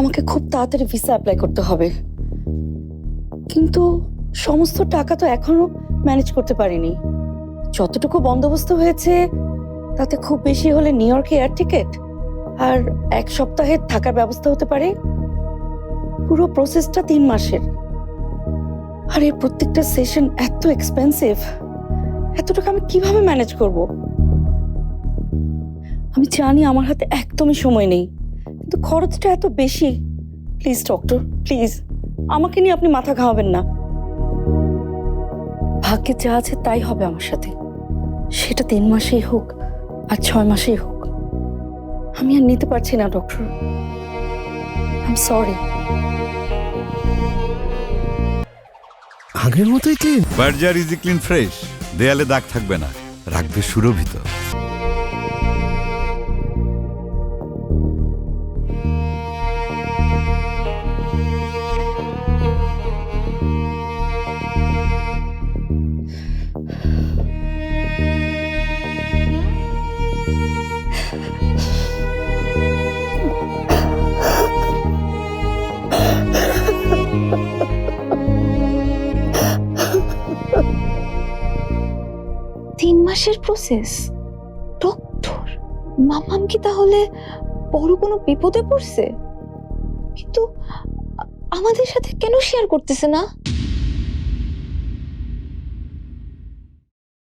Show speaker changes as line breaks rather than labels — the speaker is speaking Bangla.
আমাকে খুব তাড়াতাড়ি ভিসা অ্যাপ্লাই করতে হবে, কিন্তু সমস্ত টাকা তো এখনো ম্যানেজ করতে পারিনি। যতটুকু বন্দোবস্ত হয়েছে তাতে খুব বেশি হলে নিউ ইয়র্কে এয়ার টিকিট আর 1 সপ্তাহের থাকার ব্যবস্থা হতে পারে। পুরো প্রসেসটা 3 মাসের, আর এর প্রত্যেকটা সেশন এত এক্সপেন্সিভ। এত টাকা আমি কিভাবে ম্যানেজ করব? আমি জানি আমার হাতে একদমই সময় নেই, কিন্তু খরচটা এত বেশি। প্লিজ ডক্টর, প্লিজ আমাকে নিয়ে আপনি মাথা ঘামাবেন না। ভাগ্যে যা আছে তাই হবে আমার সাথে, সেটা 3 মাসেই হোক আর 6 মাসেই হোক। আমি আর নিতে পারছি না ডক্টর, আই এম সরি।
আগের মতোই clean.
Berger easy clean fresh, দেয়ালে দাগ থাকবে না, রাখবে সুরভিত।
তিন মাসের প্রসেস? ডক্টর, মামাম কি তাহলে বড় কোনো বিপদে পড়ছে? কিন্তু আমাদের সাথে কেন শেয়ার করতেছে না?